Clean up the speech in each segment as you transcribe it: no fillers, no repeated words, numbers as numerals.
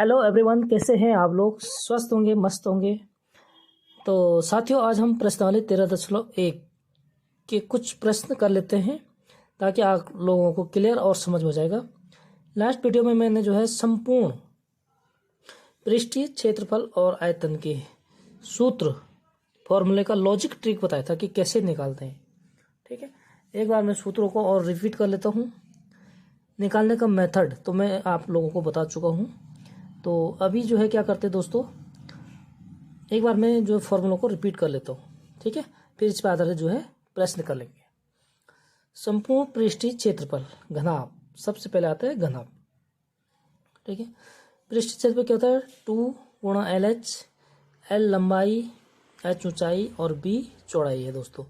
Hello everyone, कैसे हैं आप लोग? स्वस्थ होंगे, मस्त होंगे। तो साथियों, आज हम प्रश्नावली 13.1 के कुछ प्रश्न कर लेते हैं ताकि आप लोगों को क्लियर और समझ में जाएगा। लास्ट वीडियो में मैंने जो है संपूर्ण पृष्ठीय क्षेत्रफल और आयतन के सूत्र फॉर्मूले का लॉजिक ट्रिक बताया था कि कैसे निकालते हैं। ठीक है, एक बार मैं सूत्रों को और रिपीट कर लेता हूँ। निकालने का मेथड तो मैं आप लोगों को बता चुका हूँ। तो अभी जो है क्या करते हैं दोस्तों, एक बार मैं जो फॉर्मूलों को रिपीट कर लेता हूँ। ठीक है, फिर इस पर आधारित जो है प्रश्न कर लेंगे। संपूर्ण पृष्ठीय क्षेत्रफल घनाभ, सबसे पहले आता है घनाभ। ठीक है, पृष्ठीय क्षेत्रफल क्या होता है? 2 गुणा LH, L लंबाई, H ऊंचाई और B चौड़ाई है दोस्तों।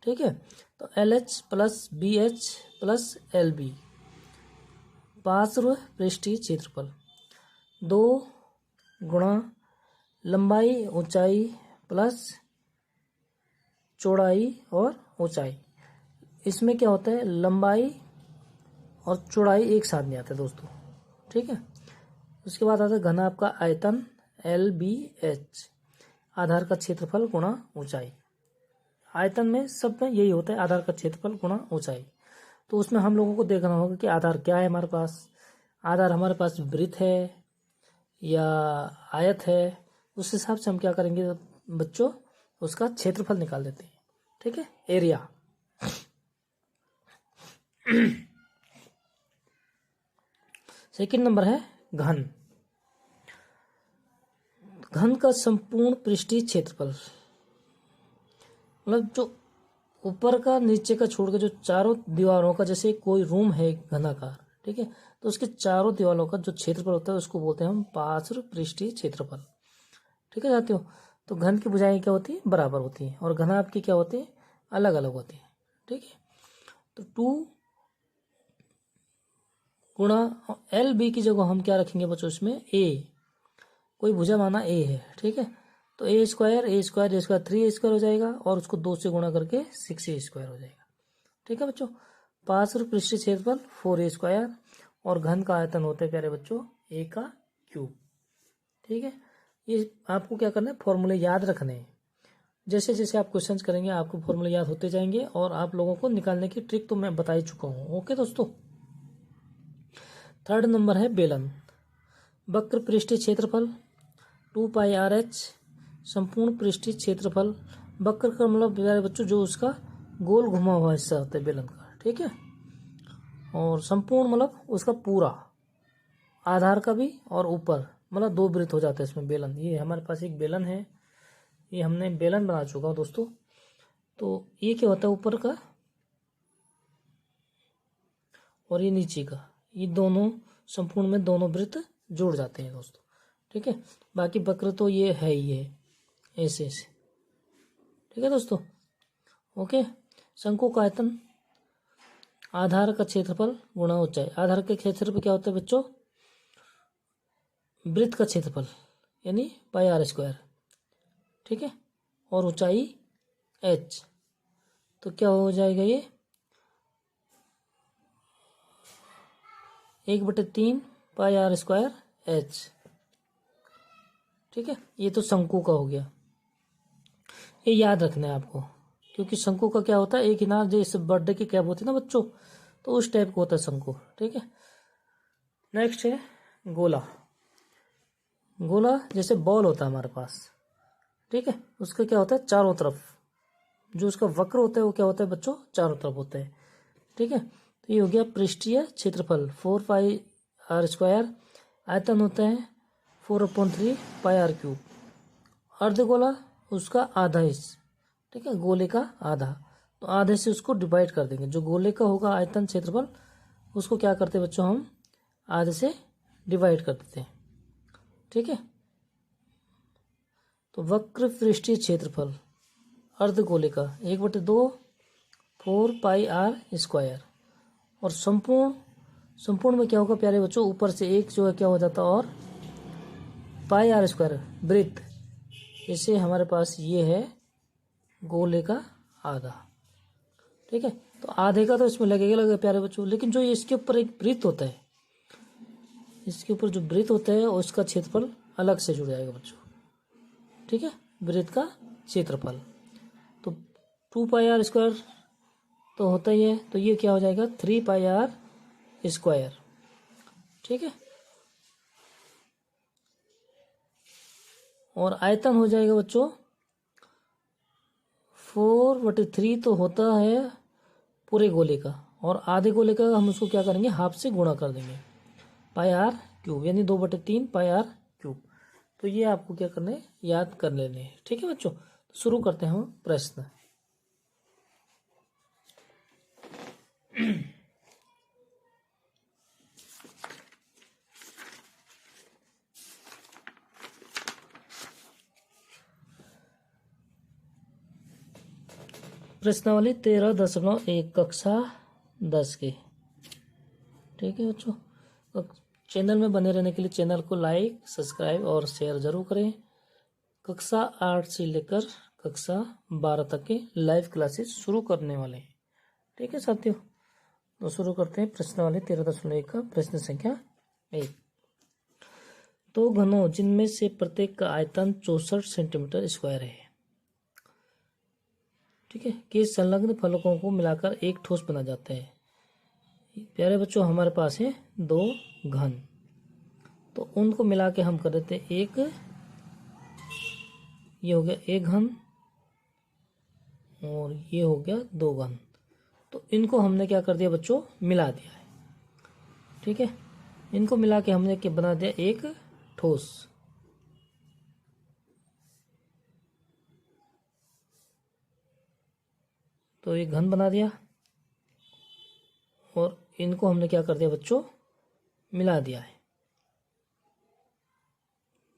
ठीक है, तो LH plus BH plus LB पार्श्व पृष्ठीय क्षेत्रफल 2 गुणा लंबाई ऊंचाई प्लस चौड़ाई और ऊंचाई। इसमें क्या होता है, लंबाई और चौड़ाई एक साथ नहीं आते दोस्तों। ठीक है, उसके बाद आता है घनाभ का आयतन LBH, आधार का क्षेत्रफल गुणा ऊंचाई। आयतन में सब में यही होता है, आधार का क्षेत्रफल गुणा ऊंचाई। तो उसमें हम लोगों को देखना होगा कि आधार क्या है हमारे पास। आधार हमारे पास वृत्त है या आयत है, उस हिसाब से हम क्या करेंगे बच्चों, उसका क्षेत्रफल निकाल देते हैं। ठीक है, एरिया। सेकंड नंबर है घन। घन का संपूर्ण पृष्ठीय क्षेत्रफल, मतलब जो ऊपर का नीचे का छोड़ के जो चारों दीवारों का, जैसे कोई रूम है घनाकार, ठीक है, तो उसके चारों दीवारों का जो क्षेत्रफल होता है उसको बोलते हैं हम पार्श्व पृष्ठीय क्षेत्रफल। ठीक है साथियों, तो घन की भुजाएं क्या होती है? बराबर होती हैं, और घनाभ की क्या होती है? अलग अलग होती है। ठीक है, तो 2 गुणा LB की जगह हम क्या रखेंगे बच्चों, इसमें A, कोई भुजा माना A है। ठीक है, तो A स्क्वायर 3A स्क्वायर हो जाएगा, और उसको 2 से गुणा करके 6A स्क्वायर हो जाएगा। ठीक है बच्चों, पार्श्व पृष्ठीय क्षेत्रफल 4A स्क्वायर, और घन का आयतन होता है प्यारे बच्चों A का क्यूब। ठीक है, ये आपको क्या करना है, फॉर्मूले याद रखने हैं। जैसे जैसे आप क्वेश्चंस करेंगे आपको फॉर्मूले याद होते जाएंगे, और आप लोगों को निकालने की ट्रिक तो मैं बता ही चुका हूँ। ओके दोस्तों, थर्ड नंबर है बेलन। वक्र पृष्ठीय क्षेत्रफल 2 पाई RH, संपूर्ण पृष्ठीय क्षेत्रफल। वक्र का मतलब प्यारे बच्चों जो उसका गोल घुमा हुआ हिस्सा होता है बेलन का। ठीक है, और संपूर्ण मतलब उसका पूरा, आधार का भी और ऊपर, मतलब 2 वृत्त हो जाते हैं इसमें बेलन। ये हमारे पास एक बेलन है, ये हमने बेलन बना चुका हूँ दोस्तों। तो ये क्या होता है, ऊपर का और ये नीचे का, ये दोनों संपूर्ण में दोनों वृत्त जुड़ जाते हैं दोस्तों। ठीक है, बाकी वक्र तो ये है ही है, ऐसे ऐसे। ठीक है दोस्तों, ओके। शंकु का आयतन आधार का क्षेत्रफल गुणा ऊंचाई। आधार के क्षेत्रफल क्या होता है बच्चों? वृत्त का क्षेत्रफल, यानी पाई R स्क्वायर। ठीक है, और ऊंचाई H, तो क्या हो जाएगा ये 1/3 पाई R स्क्वायर H। ठीक है, ये तो शंकु का हो गया, ये याद रखना है आपको, क्योंकि शंकु का क्या होता है, एक किनार जैसे बर्थडे की कैप होती है ना बच्चों, तो उस टाइप का होता है शंकु। ठीक है, नेक्स्ट है गोला। गोला जैसे बॉल होता है हमारे पास। ठीक है, उसका क्या होता है, चारों तरफ जो उसका वक्र होता है वो क्या होता है बच्चों, चारों तरफ होता है। ठीक है, तो ये हो गया पृष्ठीय क्षेत्रफल 4 पाई R स्क्वायर। आयतन होता है 4/3 पाई R क्यूब। अर्धगोला उसका आधा हिस्सा, ठीक है, गोले का आधा, तो आधे से उसको डिवाइड कर देंगे। जो गोले का होगा आयतन क्षेत्रफल, उसको क्या करते हैं बच्चों, हम आधे से डिवाइड कर देते हैं। ठीक है, तो वक्र पृष्ठीय क्षेत्रफल अर्धगोले का 1/2 4 पाई R स्क्वायर, और संपूर्ण में क्या होगा प्यारे बच्चों, ऊपर से एक जो है क्या हो जाता है, और पाई R स्क्वायर वृत्त, जैसे हमारे पास ये है गोले का आधा। ठीक है, तो आधे का तो इसमें लगेगा प्यारे बच्चों, लेकिन जो इसके ऊपर एक वृत्त होता है, इसके ऊपर जो वृत्त होता है उसका क्षेत्रफल अलग से जुड़ जाएगा बच्चों। ठीक है, वृत्त का क्षेत्रफल तो 2πr² तो होता ही है, तो ये क्या हो जाएगा 3πr²। ठीक है, और आयतन हो जाएगा बच्चों 4/3 तो होता है पूरे गोले का, और आधे गोले का हम उसको क्या करेंगे हाफ से गुणा कर देंगे πr³ यानी 2/3 πr³। तो ये आपको क्या करना है याद कर लेने हैं। ठीक है बच्चों, तो शुरू करते हैं हम प्रश्न। प्रश्नावली 13.1 कक्षा 10 के। ठीक है बच्चों, तो चैनल में बने रहने के लिए चैनल को लाइक, सब्सक्राइब और शेयर जरूर करें। कक्षा 8 से लेकर कक्षा 12 तक के लाइव क्लासेस शुरू करने वाले हैं। ठीक है साथियों, तो शुरू करते हैं प्रश्नावली 13.1 का प्रश्न संख्या 1। तो घनों जिनमें से प्रत्येक का आयतन 64 सेंटीमीटर स्क्वायर है, ठीक है, कि संलग्न फलकों को मिलाकर एक ठोस बना जाता है। प्यारे बच्चों, हमारे पास है 2 घन, तो उनको मिला के हम कर देते हैं एक, ये हो गया एक घन और ये हो गया 2 घन। तो इनको हमने क्या कर दिया बच्चों मिला दिया है। ठीक है, इनको मिला के हमने क्या बना दिया एक ठोस। तो एक घन बना दिया और इनको हमने क्या कर दिया बच्चों मिला दिया है।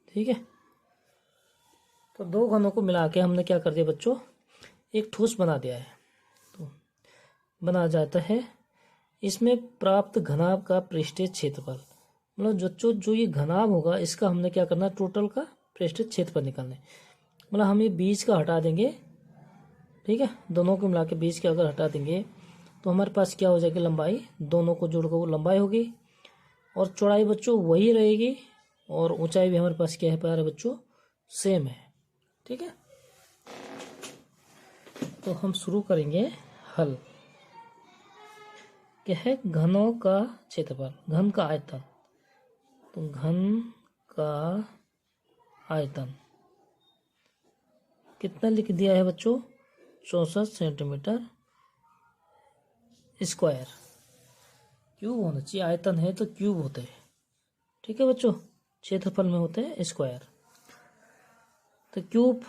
ठीक है, तो 2 घनों को मिला के हमने क्या कर दिया बच्चों एक ठोस बना दिया है। तो बना जाता है इसमें प्राप्त घनाभ का पृष्ठीय क्षेत्रफल, मतलब जो ये घनाभ होगा इसका हमने क्या करना टोटल का पृष्ठीय क्षेत्रफल निकालना है। मतलब हम ये बीच का हटा देंगे। ठीक है, दोनों को मिला के बीच के अगर हटा देंगे तो हमारे पास क्या हो जाएगी लंबाई, दोनों को जोड़कर वो लंबाई होगी, और चौड़ाई बच्चों वही रहेगी, और ऊंचाई भी हमारे पास क्या है प्यारे बच्चों सेम है। ठीक है, तो हम शुरू करेंगे हल। क्या है घनों का क्षेत्रफल, घन का आयतन। तो घन का आयतन कितना लिख दिया है बच्चों 64 सेंटीमीटर स्क्वायर। क्यूब होना चाहिए, आयतन है तो क्यूब होते हैं। ठीक है बच्चों, क्षेत्रफल में होते हैं स्क्वायर, तो क्यूब।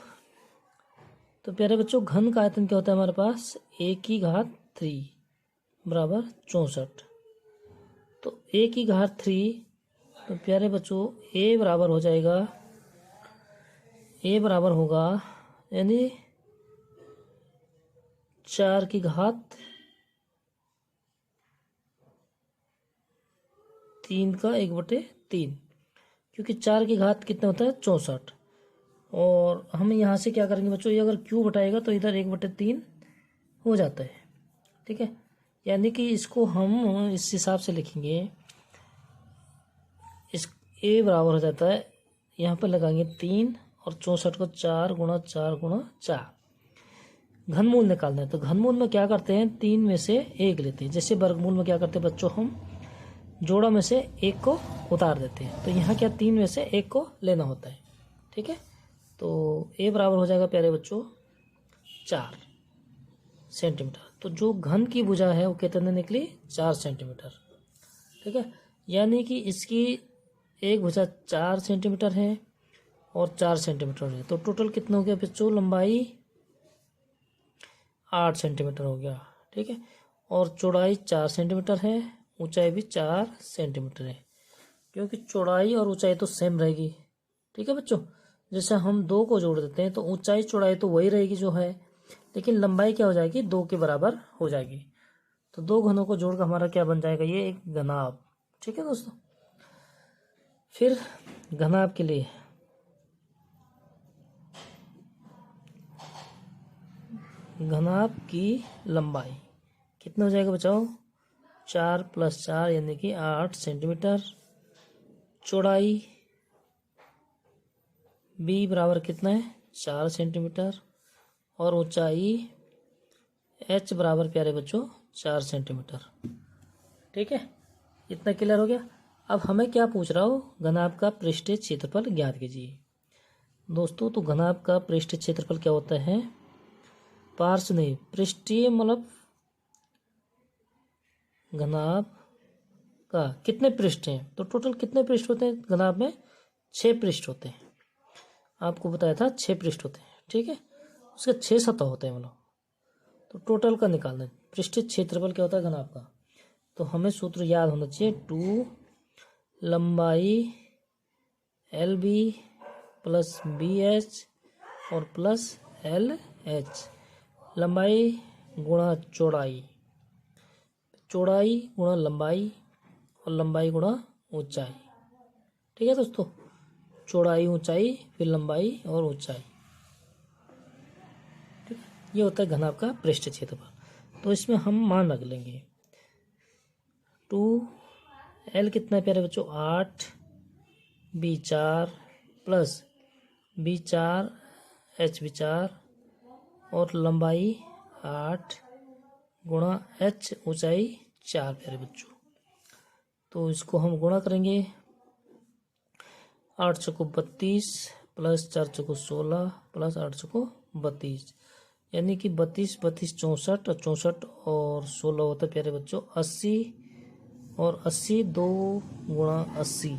तो प्यारे बच्चों घन का आयतन क्या होता है हमारे पास a³ बराबर 64। तो a³, तो प्यारे बच्चों a बराबर हो जाएगा, a बराबर होगा यानी 4³ 3 का 1/3, क्योंकि 4³ कितना होता है 64। और हम यहाँ से क्या करेंगे बच्चों, ये अगर क्यूब हटाएगा तो इधर 1/3 हो जाता है। ठीक है, यानी कि इसको हम इस हिसाब से लिखेंगे, इस a बराबर हो जाता है, यहाँ पर लगाएंगे 3 और 64 को 4 × 4 × 4। घनमूल निकालना है, तो घनमूल में क्या करते हैं 3 में से 1 लेते हैं। जैसे वर्गमूल में क्या करते हैं बच्चों हम जोड़ा में से 1 को उतार देते हैं, तो यहाँ क्या 3 में से 1 को लेना होता है। ठीक है, तो a बराबर हो जाएगा प्यारे बच्चों 4 सेंटीमीटर। तो जो घन की भुजा है वो कितने निकली 4 सेंटीमीटर। ठीक है, यानी कि इसकी एक भुजा 4 सेंटीमीटर है और 4 सेंटीमीटर है, तो टोटल कितना हो गया बच्चों लंबाई 8 सेंटीमीटर हो गया। ठीक है, और चौड़ाई 4 सेंटीमीटर है, ऊंचाई भी 4 सेंटीमीटर है, क्योंकि चौड़ाई और ऊंचाई तो सेम रहेगी। ठीक है बच्चों, जैसे हम 2 को जोड़ देते हैं तो ऊंचाई चौड़ाई तो वही रहेगी जो है, लेकिन लंबाई क्या हो जाएगी 2 के बराबर हो जाएगी। तो 2 घनों को जोड़कर हमारा क्या बन जाएगा ये एक घनाभ। ठीक है दोस्तों, फिर घनाभ के लिए घनाभ की लंबाई कितना हो जाएगा बचाओ 4 + 4 यानी कि 8 सेंटीमीटर। चौड़ाई बी बराबर कितना है 4 सेंटीमीटर और ऊंचाई एच बराबर प्यारे बच्चों 4 सेंटीमीटर। ठीक है, इतना क्लियर हो गया। अब हमें क्या पूछ रहा हो, घनाभ का पृष्ठीय क्षेत्रफल ज्ञात कीजिए। दोस्तों तो घनाभ का पृष्ठीय क्षेत्रफल क्या होता है, पार्श्व नहीं पृष्ठीय मतलब घनाभ का कितने पृष्ठ हैं, तो टोटल कितने पृष्ठ होते हैं घनाभ में 6 पृष्ठ होते हैं। आपको बताया था 6 पृष्ठ होते हैं। ठीक है, उसके 6 सतह होते हैं मतलब, तो टोटल का निकालना है पृष्ठीय क्षेत्रफल क्या होता है घनाभ का। तो हमें सूत्र याद होना चाहिए, 2 लंबाई l b plus b h और प्लस एल एच, लंबाई गुणा चौड़ाई, चौड़ाई गुणा लंबाई और लंबाई गुणा ऊंचाई। ठीक है दोस्तों, चौड़ाई ऊंचाई फिर लंबाई और ऊंचाई। ठीक है, ये होता है घनाभ का पृष्ठीय क्षेत्रफल। तो इसमें हम मान रख लेंगे 2 एल कितना है प्यारे बच्चों 8 b 4 plus b 4 h b 4 और लंबाई 8 गुणा एच ऊंचाई 4 प्यारे बच्चों। तो इसको हम गुणा करेंगे, 8 चौको 32 प्लस 4 चौको 16 प्लस 8 चौको 32, यानी कि 32 32 64 और 64 और 16 होता है प्यारे बच्चों 80 और 80 2 गुणा 80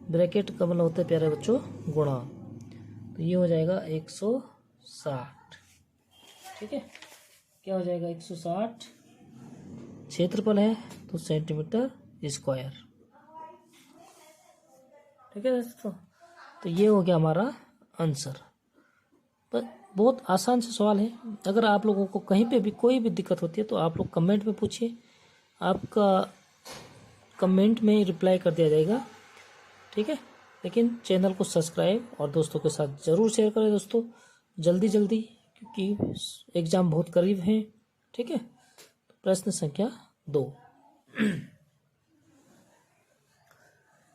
ब्रैकेट का मतलब होता है प्यारे बच्चों गुणा, तो ये हो जाएगा 160। ठीक है, क्या हो जाएगा 160 क्षेत्रफल है तो सेंटीमीटर स्क्वायर। ठीक है दोस्तों, तो ये हो गया हमारा आंसर। पर बहुत आसान से सवाल है, अगर आप लोगों को कहीं पे भी कोई भी दिक्कत होती है तो आप लोग कमेंट में पूछिए, आपका कमेंट में रिप्लाई कर दिया जाएगा। ठीक है, लेकिन चैनल को सब्सक्राइब और दोस्तों के साथ ज़रूर शेयर करें दोस्तों, जल्दी जल्दी, क्योंकि एग्ज़ाम बहुत करीब हैं। ठीक है, प्रश्न संख्या 2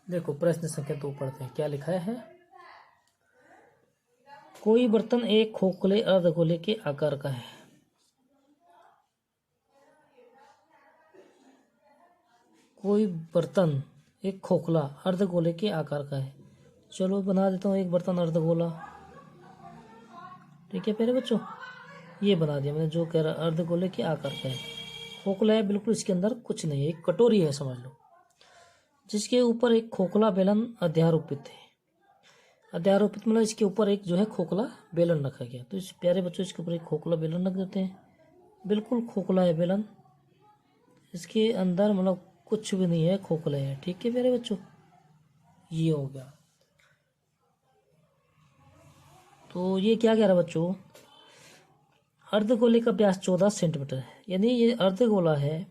देखो, प्रश्न संख्या 2 पढ़ते हैं, क्या लिखा है। कोई बर्तन एक खोखले अर्धगोले के आकार का है। कोई बर्तन एक खोखला अर्धगोले के आकार का है। चलो बना देता हूँ एक बर्तन अर्धगोला। ठीक है प्यारे बच्चों, ये बना दिया मैंने, जो कह रहा अर्धगोले के आकार का है, खोखला है बिल्कुल, इसके अंदर कुछ नहीं है, एक कटोरी है समझ लो, जिसके ऊपर एक खोखला बेलन अध्यारोपित है। अध्यारोपित मतलब इसके ऊपर एक जो है खोखला बेलन रखा गया। तो इस प्यारे बच्चों इसके ऊपर एक खोखला बेलन रख देते हैं, बिल्कुल खोखला है बेलन, इसके अंदर मतलब कुछ भी नहीं है, खोखला है। ठीक है प्यारे बच्चों, ये हो गया। तो ये क्या कह रहा है बच्चों, अर्धगोले का व्यास 14 सेंटीमीटर है, यानी ये अर्धगोला है,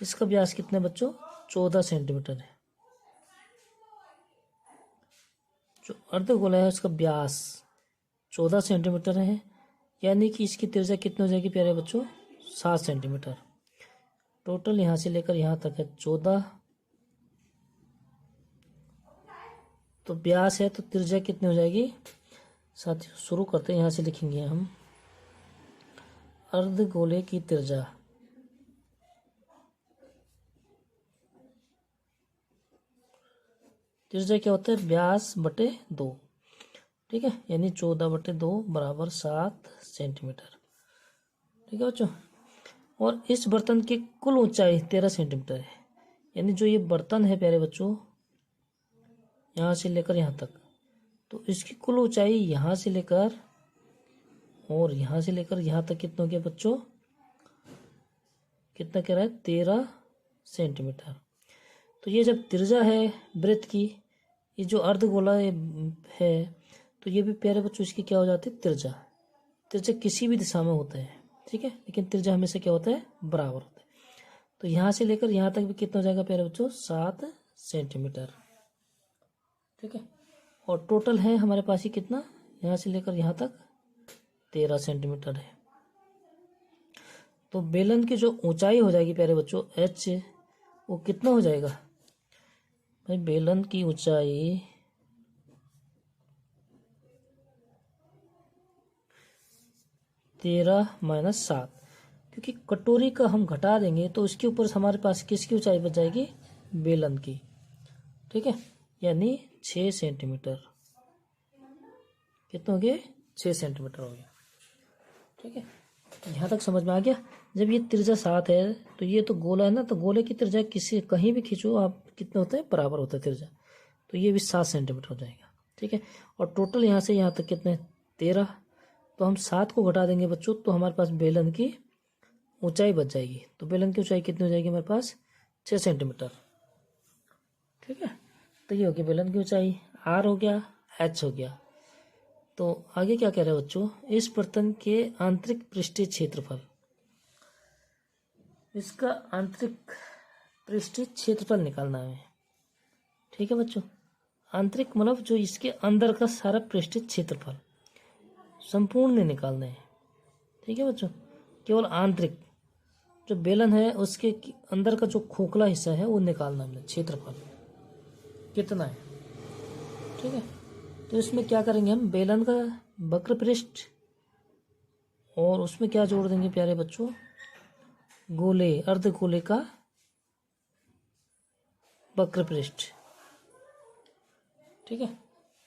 इसका व्यास कितना बच्चों 14 सेंटीमीटर है। जो अर्धगोला है उसका व्यास 14 सेंटीमीटर है, यानी कि इसकी त्रिज्या कितनी हो जाएगी प्यारे बच्चों 7 सेंटीमीटर। टोटल यहाँ से लेकर यहाँ तक है 14, तो व्यास है तो त्रिज्या कितनी हो जाएगी। साथियों शुरू करते हैं, यहाँ से लिखेंगे हम अर्धगोले की त्रिज्या। त्रिज्या क्या होता है व्यास बटे 2। ठीक है, यानी 14 बटे 2 बराबर 7 सेंटीमीटर। ठीक है बच्चों, और इस बर्तन की कुल ऊंचाई 13 सेंटीमीटर है, यानी जो ये बर्तन है प्यारे बच्चों यहाँ से लेकर यहाँ तक, तो इसकी कुल ऊंचाई यहाँ से लेकर और यहाँ से लेकर यहाँ तक कितना हो गया बच्चों, कितना कह रहा है 13 सेंटीमीटर। तो ये जब त्रिज्या है वृत्त की, ये जो अर्धगोला है तो ये भी प्यारे बच्चों इसकी क्या हो जाती है त्रिज्या। त्रिज्या किसी भी दिशा में होता है, ठीक है, लेकिन त्रिज्या हमेशा क्या होता है बराबर होता है। तो यहाँ से लेकर यहाँ तक भी कितना हो जाएगा प्यारे बच्चों 7 सेंटीमीटर। ठीक है, और टोटल है हमारे पास ही कितना, यहाँ से लेकर यहाँ तक 13 सेंटीमीटर है। तो बेलन की जो ऊंचाई हो जाएगी प्यारे बच्चों h, वो कितना हो जाएगा, भाई बेलन की ऊंचाई 13 - 7, क्योंकि कटोरी का हम घटा देंगे तो उसके ऊपर हमारे पास किसकी ऊंचाई बच जाएगी, बेलन की। ठीक है, यानी 6 सेंटीमीटर। कितना हो गया, 6 सेंटीमीटर हो गया। ठीक है, यहाँ तक समझ में आ गया। जब ये त्रिज्या 7 है तो ये तो गोला है ना, तो गोले की त्रिज्या किसी कहीं भी खींचो आप, कितने होते हैं, बराबर होता है त्रिज्या। तो ये भी 7 सेंटीमीटर हो जाएगा। ठीक है, और टोटल यहाँ से यहाँ तक कितने, 13। तो हम 7 को घटा देंगे बच्चों, तो हमारे पास बेलन की ऊंचाई बच जाएगी। तो बेलन की ऊंचाई कितनी हो जाएगी हमारे पास, 6 सेंटीमीटर। ठीक है, तो ये हो गया बेलन की ऊंचाई। आर हो गया, एच हो गया। तो आगे क्या कह रहे हैं बच्चों, इस बर्तन के आंतरिक पृष्ठीय क्षेत्रफल, इसका आंतरिक पृष्ठीय क्षेत्रफल निकालना है। ठीक है बच्चों, आंतरिक मतलब जो इसके अंदर का सारा पृष्ठीय क्षेत्रफल, संपूर्ण नहीं निकालना है। ठीक है बच्चों, केवल आंतरिक जो बेलन है उसके अंदर का जो खोखला हिस्सा है वो निकालना है, क्षेत्रफल कितना है। ठीक है, तो इसमें क्या करेंगे हम, बेलन का वक्र पृष्ठ और उसमें क्या जोड़ देंगे प्यारे बच्चों, गोले, अर्धगोले का वक्र पृष्ठ। ठीक है,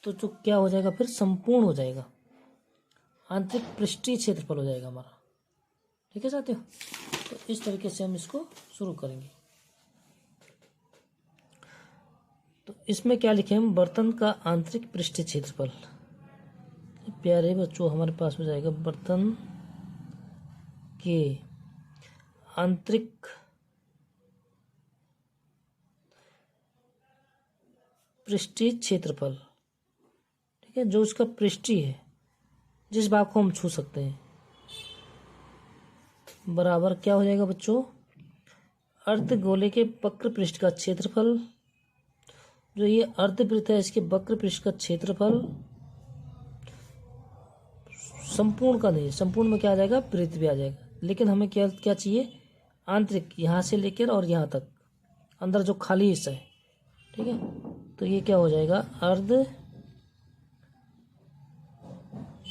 तो जो क्या हो जाएगा फिर, संपूर्ण हो जाएगा, आंतरिक पृष्ठीय क्षेत्रफल हो जाएगा हमारा। ठीक है साथियों, तो इस तरीके से हम इसको शुरू करेंगे। तो इसमें क्या लिखे हम, बर्तन का आंतरिक पृष्ठीय क्षेत्रफल। प्यारे बच्चों हमारे पास हो जाएगा बर्तन के आंतरिक पृष्ठीय क्षेत्रफल। ठीक है, जो उसका पृष्ठीय है, जिस भाग को हम छू सकते हैं, बराबर क्या हो जाएगा बच्चों, अर्धगोले के वक्र पृष्ठ का क्षेत्रफल, जो ये अर्धवृत्त है इसके वक्र पृष्ठ का क्षेत्रफल, संपूर्ण का नहीं, संपूर्ण में क्या आ जाएगा, वृत्त भी आ जाएगा, लेकिन हमें क्या क्या चाहिए, आंतरिक, यहाँ से लेकर और यहाँ तक अंदर जो खाली हिस्सा है। ठीक है, तो ये क्या हो जाएगा, अर्ध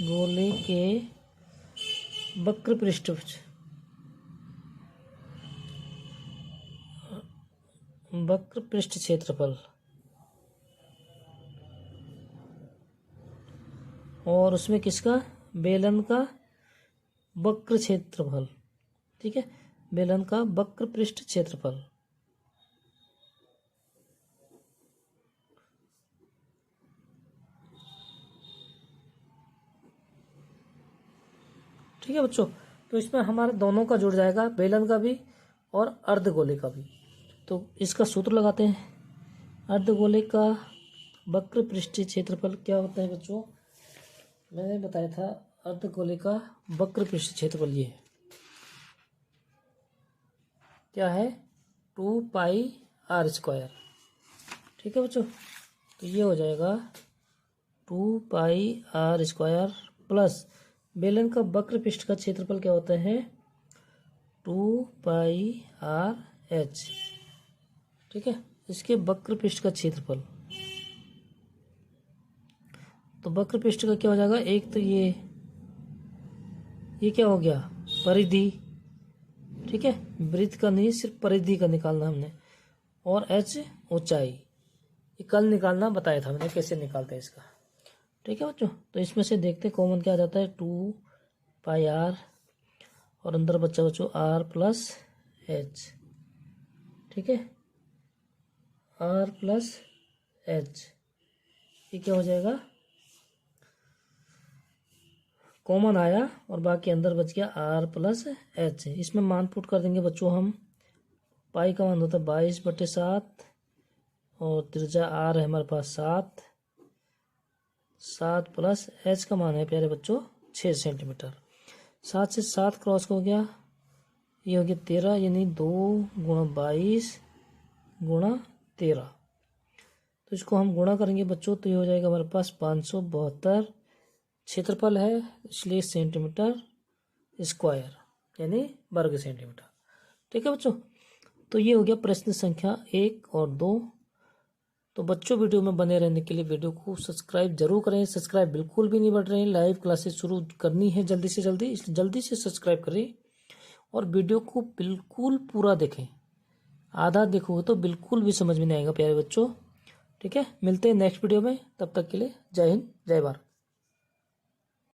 गोले के वक्र पृष्ठ क्षेत्रफल, और उसमें किसका, बेलन का वक्र क्षेत्रफल। ठीक है, बेलन का वक्र पृष्ठ क्षेत्रफल। ठीक है बच्चों, तो इसमें हमारे दोनों का जुड़ जाएगा, बेलन का भी और अर्धगोले का भी। तो इसका सूत्र लगाते हैं, अर्धगोले का वक्र पृष्ठीय क्षेत्रफल क्या होता है बच्चों, मैंने बताया था अर्धगोले का वक्र पृष्ठीय क्षेत्रफल ये क्या है, 2πr²। ठीक है बच्चों, तो ये हो जाएगा 2πr² प्लस बेलन का वक्र पृष्ठ का क्षेत्रफल क्या होता है, 2πrh। ठीक है, इसके वक्र पृष्ठ का क्षेत्रफल, तो वक्र पृष्ठ का क्या हो जाएगा, एक तो ये क्या हो गया, परिधि। ठीक है, वृत्त का नहीं, सिर्फ परिधि का निकालना हमने, और h ऊंचाई, ये कल निकालना बताया था मैंने कैसे निकालते हैं इसका। ठीक है बच्चों, तो इसमें से देखते कॉमन क्या आ जाता है, 2πr और अंदर बच्चा बच्चों r + h। ठीक है, r + h, ये क्या हो जाएगा, कॉमन आया और बाकी अंदर बच गया r + h। इसमें मान पुट कर देंगे बच्चों हम, पाई का मान होता है 22/7 और त्रिज्या r है हमारे पास 7 + h का मान है प्यारे बच्चों 6 सेंटीमीटर। 7 से 7 क्रॉस हो गया, ये हो गया 13, यानी 2 × 22 × 13। तो इसको हम गुणा करेंगे बच्चों, तो ये हो जाएगा हमारे पास 572 क्षेत्रफल है, इसलिए सेंटीमीटर स्क्वायर, यानी वर्ग सेंटीमीटर। ठीक है बच्चों, तो ये हो गया प्रश्न संख्या 1 और 2। तो बच्चों वीडियो में बने रहने के लिए वीडियो को सब्सक्राइब जरूर करें। सब्सक्राइब बिल्कुल भी नहीं बढ़ रहे हैं, लाइव क्लासेस शुरू करनी है जल्दी से जल्दी, इसलिए जल्दी से सब्सक्राइब करें और वीडियो को बिल्कुल पूरा देखें। आधा देखो तो बिल्कुल भी समझ में नहीं आएगा प्यारे बच्चों। ठीक है, मिलते हैं नेक्स्ट वीडियो में, तब तक के लिए जय हिंद जय भारत।